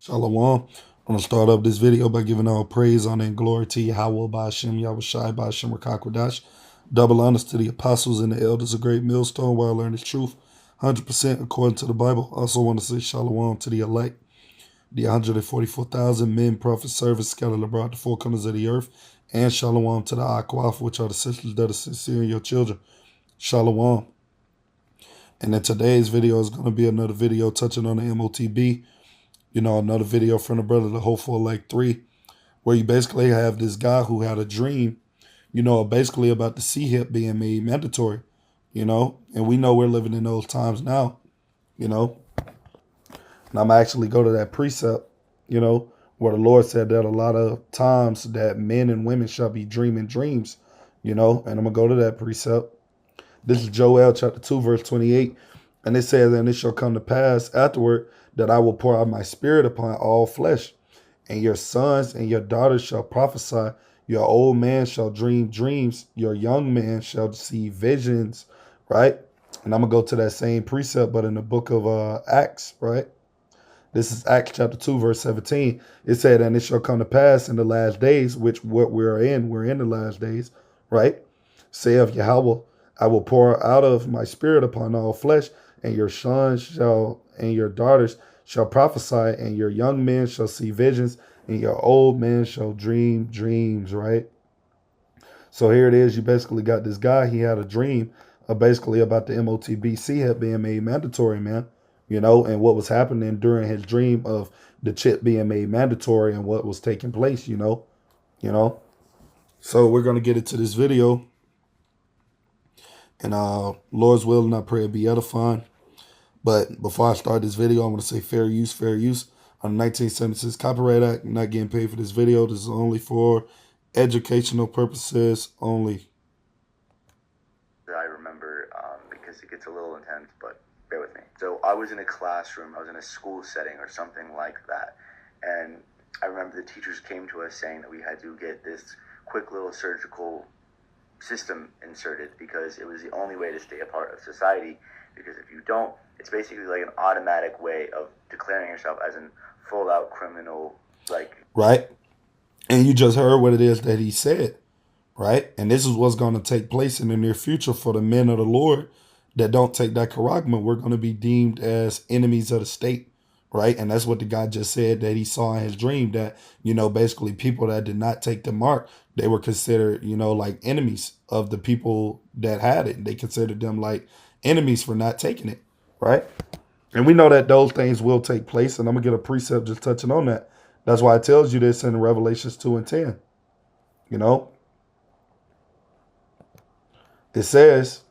Shalom. I'm going to start up this video by giving all praise, honor, and glory to Yahweh, Ba'ashem, Yahushai, Ba'ashem, Rakakwadash. Double honors to the apostles and the elders of Great Millstone where I learned the truth 100% according to the Bible. Also want to say shalom to the elect, the 144,000 men, prophets, servants scattered abroad the four corners of the earth, and shalom to the Akwaf, which are the sisters that are sincere in your children. Shalom. And in today's video is going to be another video touching on the MOTB. Another video from the brother, the Hopeful Elect 3, where you basically have this guy who had a dream, basically about the C-HIP being made mandatory, and we know we're living in those times now, and I'm actually go to that precept, where the Lord said that a lot of times that men and women shall be dreaming dreams, and I'm going to go to that precept. This is Joel chapter 2, verse 28, and it says, and it shall come to pass afterward that I will pour out my spirit upon all flesh, and your sons and your daughters shall prophesy, your old man shall dream dreams, your young man shall see visions, right? And I'm going to go to that same precept, but in the book of Acts, right? This is Acts chapter 2, verse 17. It said, and it shall come to pass in the last days, which what we're in the last days, right? Saith Yahweh, I will pour out of my spirit upon all flesh, and your sons shall and your daughters shall prophesy, and your young men shall see visions, and your old men shall dream dreams, right? So here it is. You basically got this guy. He had a dream basically about the MOTB C-HIP being made mandatory, man. And what was happening during his dream of the chip being made mandatory and what was taking place, So we're going to get into this video. And Lord's willing, I pray it be edifying. But before I start this video, I want to say fair use on the 1976 Copyright Act. I'm not getting paid for this video. This is only for educational purposes only. I remember because it gets a little intense, but bear with me. So I was in a classroom, I was in a school setting or something like that. And I remember the teachers came to us saying that we had to get this quick little surgical system inserted because it was the only way to stay a part of society. Because if you don't, it's basically like an automatic way of declaring yourself as a full-out criminal, right. And you just heard what it is that he said, right? And this is what's going to take place in the near future for the men of the Lord that don't take that charagma. We're going to be deemed as enemies of the state, right? And that's what the guy just said that he saw in his dream, that, basically people that did not take the mark, they were considered, like enemies of the people that had it. They considered them like enemies for not taking it, right? And we know that those things will take place, and I'm going to get a precept just touching on that. That's why it tells you this in Revelations 2 and 10. It says,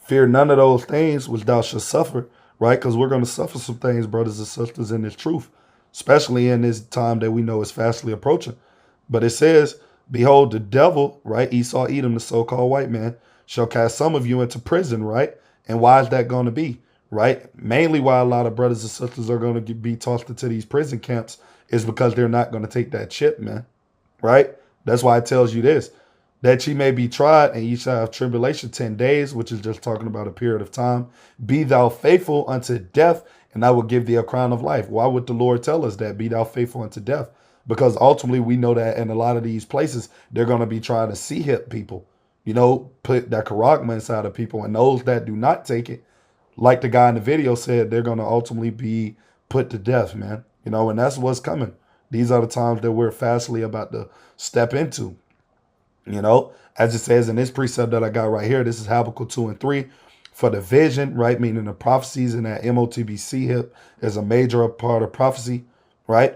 fear none of those things which thou shalt suffer, right? Because we're going to suffer some things, brothers and sisters, in this truth, especially in this time that we know is fastly approaching. But it says, behold, the devil, right, Esau Edom, the so-called white man, shall cast some of you into prison, right? And why is that going to be, right? Mainly why a lot of brothers and sisters are going to be tossed into these prison camps is because they're not going to take that chip, man, right? That's why it tells you this, that ye may be tried, and ye shall have tribulation 10 days, which is just talking about a period of time. Be thou faithful unto death, and I will give thee a crown of life. Why would the Lord tell us that? Be thou faithful unto death. Because ultimately we know that in a lot of these places, they're going to be trying to C-HIP people, put that charagma inside of people. And those that do not take it, like the guy in the video said, they're going to ultimately be put to death, man. And that's what's coming. These are the times that we're fastly about to step into. As it says in this precept that I got right here, this is Habakkuk 2 and 3. For the vision, right, meaning the prophecies in that MOTB C-HIP is a major part of prophecy, right?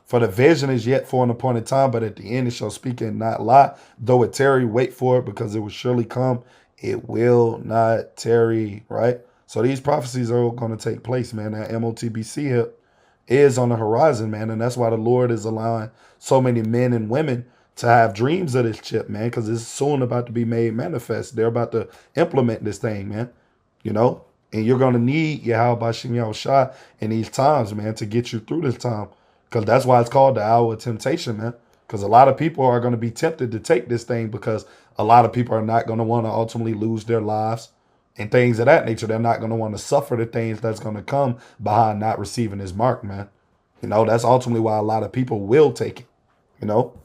For the vision is yet for an appointed time, but at the end it shall speak and not lie. Though it tarry, wait for it, because it will surely come. It will not tarry, right? So these prophecies are going to take place, man. That MOTB C-HIP is on the horizon, man. And that's why the Lord is allowing so many men and women to have dreams of this chip, man, because it's soon about to be made manifest. They're about to implement this thing, man, and you're going to need Yahweh Ba'ashem Yahushai in these times, man, to get you through this time. Because that's why it's called the hour of temptation, man. Because a lot of people are going to be tempted to take this thing because a lot of people are not going to want to ultimately lose their lives and things of that nature. They're not going to want to suffer the things that's going to come behind not receiving his mark, man. You know, that's ultimately why a lot of people will take it, you know?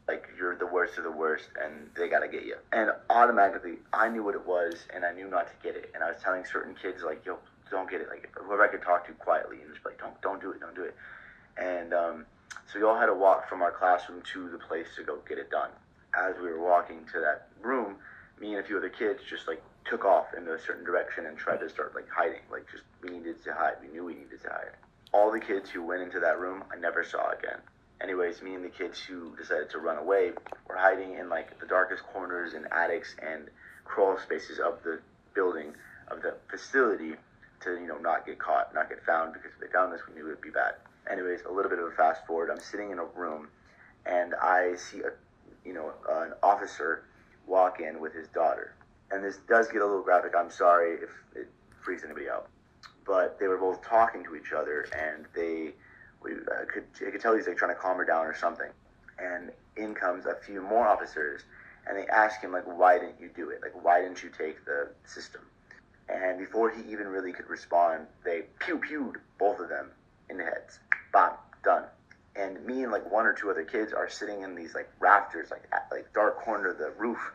Like you're the worst of the worst and they gotta get you. And automatically I knew what it was and I knew not to get it. And I was telling certain kids like, yo, don't get it. Like whoever I could talk to quietly and just be like, don't do it, don't do it. And so we all had to walk from our classroom to the place to go get it done. As we were walking to that room, me and a few other kids just like took off in a certain direction and tried to start like hiding. Like just we needed to hide. We knew we needed to hide. All the kids who went into that room I never saw again. Anyways, me and the kids who decided to run away were hiding in like the darkest corners and attics and crawl spaces of the building, of the facility, to, you know, not get caught, not get found, because if they found us, we knew it would be bad. Anyways, a little bit of a fast forward. I'm sitting in a room and I see an officer walk in with his daughter. And this does get a little graphic. I'm sorry if it freaks anybody out. But they were both talking to each other and I could tell he's like trying to calm her down or something. And in comes a few more officers, and they ask him like, "Why didn't you do it? Like, why didn't you take the system?" And before he even really could respond, they pewed both of them in the heads. Bam, done. And me and like one or two other kids are sitting in these like rafters, like dark corner of the roof,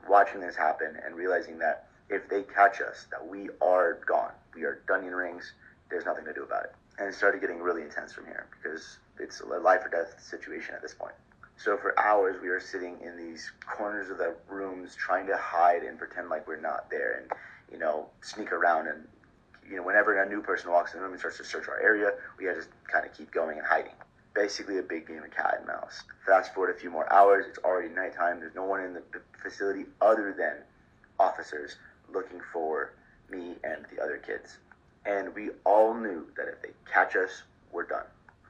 watching this happen and realizing that if they catch us, that we are gone. We are Dunyan rings. There's nothing to do about it. And it started getting really intense from here because it's a life or death situation at this point. So for hours, we are sitting in these corners of the rooms trying to hide and pretend like we're not there and, you know, sneak around. And, you know, whenever a new person walks in the room and starts to search our area, we had to just kind of keep going and hiding. Basically a big game of cat and mouse. Fast forward a few more hours, it's already nighttime. There's no one in the facility other than officers looking for me and the other kids. And we all knew that if they catch us, we're done.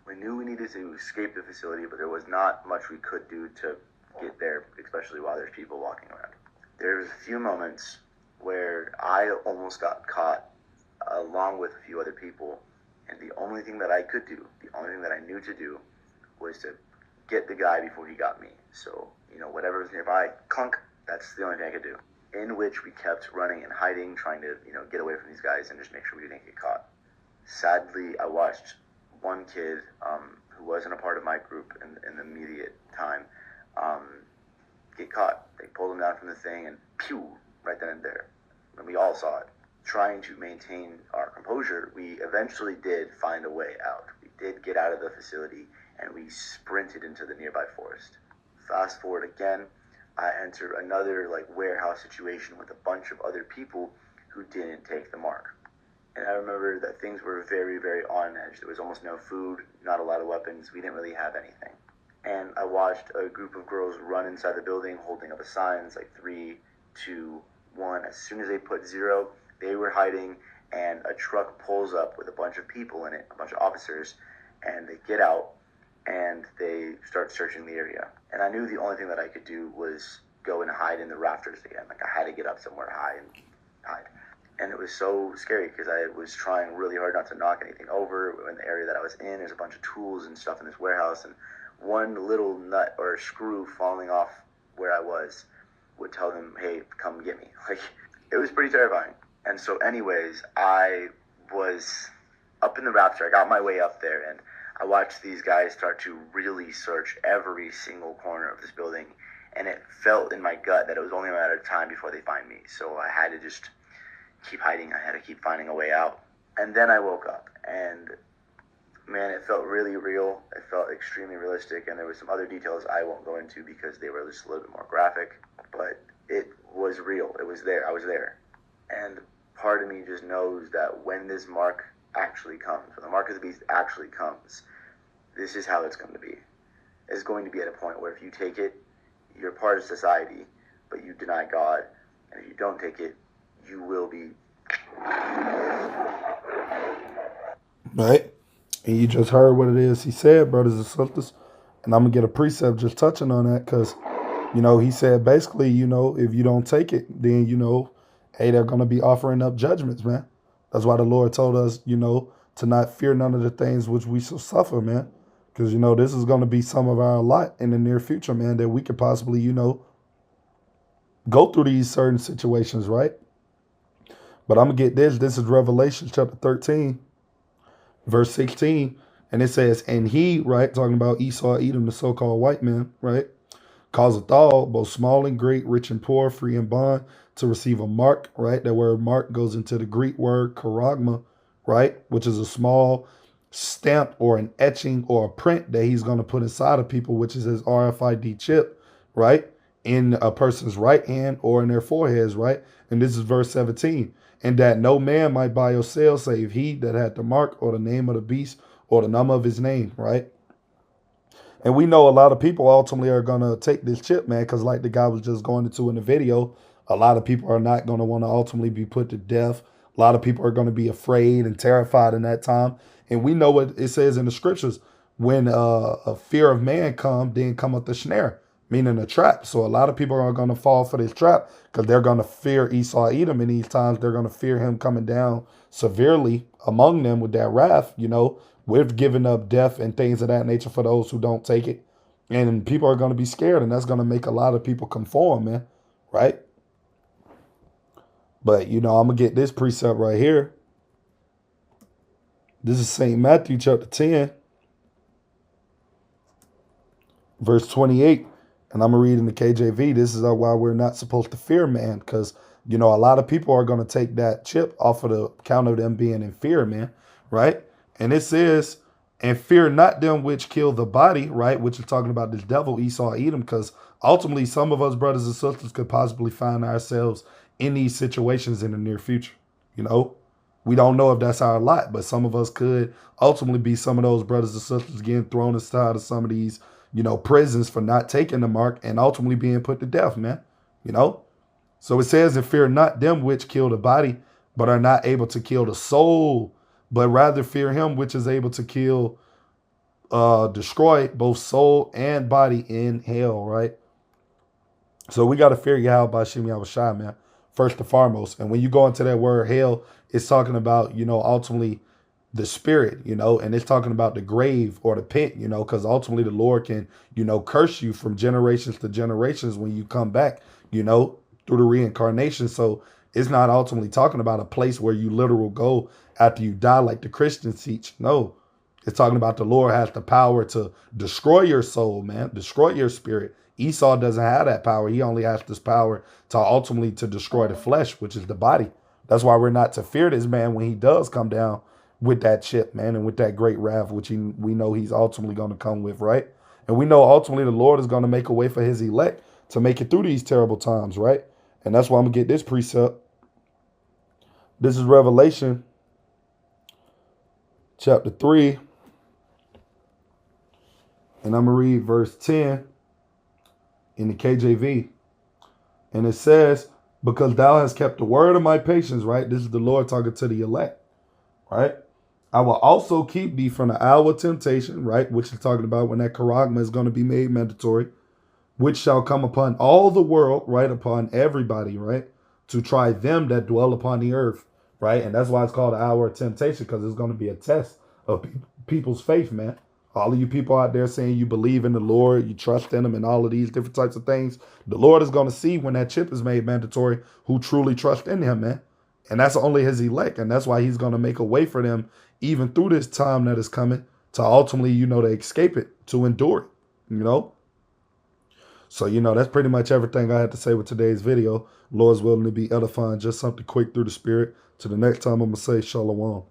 We knew we needed to escape the facility, but there was not much we could do to get there, especially while there's people walking around. There was a few moments where I almost got caught along with a few other people, and the only thing that I could do, the only thing that I knew to do, was to get the guy before he got me. So, you know, whatever was nearby, clunk, that's the only thing I could do. In which we kept running and hiding, trying to, you know, get away from these guys and just make sure we didn't get caught. Sadly, I watched one kid who wasn't a part of my group in the immediate time get caught. They pulled him down from the thing and pew, right then and there. And we all saw it. Trying to maintain our composure, we eventually did find a way out. We did get out of the facility and we sprinted into the nearby forest. Fast forward again, I enter another like warehouse situation with a bunch of other people who didn't take the mark. And I remember that things were very, very on edge. There was almost no food, not a lot of weapons. We didn't really have anything. And I watched a group of girls run inside the building holding up a sign. It's like 3, 2, 1. As soon as they put 0, they were hiding, and a truck pulls up with a bunch of people in it, a bunch of officers, and they get out and they start searching the area. And I knew the only thing that I could do was go and hide in the rafters again. Like I had to get up somewhere high and hide. And it was so scary because I was trying really hard not to knock anything over. In the area that I was in, there's a bunch of tools and stuff in this warehouse, and one little nut or screw falling off where I was would tell them, "Hey, come get me." Like, it was pretty terrifying. And so anyways, I was up in the rafter. I got my way up there, and I watched these guys start to really search every single corner of this building, and it felt in my gut that it was only a matter of time before they find me. So I had to just keep hiding. I had to keep finding a way out. And then I woke up, and man, it felt really real. It felt extremely realistic, and there were some other details I won't go into because they were just a little bit more graphic, but it was real. It was there. I was there. And part of me just knows that when this mark actually comes, when the mark of the beast actually comes, this is how it's going to be. It's going to be at a point where if you take it, you're part of society, but you deny God, and if you don't take it, you will be. Right? And you just heard what it is he said, brothers and sisters. And I'm going to get a precept just touching on that because, you know, he said basically, you know, if you don't take it, then, you know, hey, they're going to be offering up judgments, man. That's why the Lord told us, you know, to not fear none of the things which we shall suffer, man. Because, you know, this is going to be some of our lot in the near future, man, that we could possibly, you know, go through these certain situations, right? But I'm going to get this. This is Revelation chapter 13, verse 16. And it says, and he, right, talking about Esau, Edom, the so-called white man, right, causeth all, both small and great, rich and poor, free and bond, to receive a mark, right? That word mark goes into the Greek word charagma, right, which is a small stamp or an etching or a print that he's going to put inside of people, which is his RFID chip, right, in a person's right hand or in their foreheads, right? And this is verse 17. And that no man might buy or sell save he that had the mark or the name of the beast or the number of his name, right? And we know a lot of people ultimately are going to take this chip, man, because like the guy was just going into in the video, a lot of people are not going to want to ultimately be put to death. A lot of people are going to be afraid and terrified in that time. And we know what it says in the scriptures. When a fear of man come, then cometh the snare, meaning a trap. So a lot of people are going to fall for this trap because they're going to fear Esau, Edom in these times. They're going to fear him coming down severely among them with that wrath, you know, with giving up death and things of that nature for those who don't take it. And people are going to be scared, and that's going to make a lot of people conform, man, right? But, you know, I'm going to get this precept right here. This is St. Matthew chapter 10, verse 28. And I'm going to read in the KJV. This is why we're not supposed to fear man, because, you know, a lot of people are going to take that chip off of the count of them being in fear, man, right? And it says, and fear not them which kill the body, right? Which is talking about this devil, Esau, Edom, because ultimately some of us brothers and sisters could possibly find ourselves in these situations in the near future. You know, we don't know if that's our lot, but some of us could ultimately be some of those brothers and sisters getting thrown inside of some of these, you know, prisons for not taking the mark and ultimately being put to death, man. You know, so it says, and fear not them which kill the body, but are not able to kill the soul, but rather fear him which is able to kill, destroy both soul and body in hell, right? So we got to fear Yahweh Bashim Yahushua, man, first and foremost. And when you go into that word hell, it's talking about, you know, ultimately the spirit, you know, and it's talking about the grave or the pit, you know, because ultimately the Lord can, you know, curse you from generations to generations when you come back, you know, through the reincarnation. So it's not ultimately talking about a place where you literal go after you die like the Christians teach. No, it's talking about the Lord has the power to destroy your soul, man, destroy your spirit. Esau doesn't have that power. He only has this power to ultimately to destroy the flesh, which is the body. That's why we're not to fear this man when he does come down with that chip, man, and with that great wrath, which we know he's ultimately going to come with, right? And we know ultimately the Lord is going to make a way for his elect to make it through these terrible times, right? And that's why I'm going to get this precept. This is Revelation chapter 3. And I'm going to read verse 10 in the KJV. And it says, because thou hast kept the word of my patience, right? This is the Lord talking to the elect, right? I will also keep thee from the hour of temptation, right? Which is talking about when that charagma is going to be made mandatory, which shall come upon all the world, right? Upon everybody, right? To try them that dwell upon the earth, right? And that's why it's called the hour of temptation, because it's going to be a test of people's faith, man. All of you people out there saying you believe in the Lord, you trust in him and all of these different types of things, the Lord is going to see when that chip is made mandatory who truly trust in him, man. And that's only his elect. And that's why he's going to make a way for them even through this time that is coming to ultimately, you know, to escape it, to endure it, you know. So, you know, that's pretty much everything I had to say with today's video. Lord's willing to be edifying, just something quick through the spirit. To the next time, I'm going to say shalom.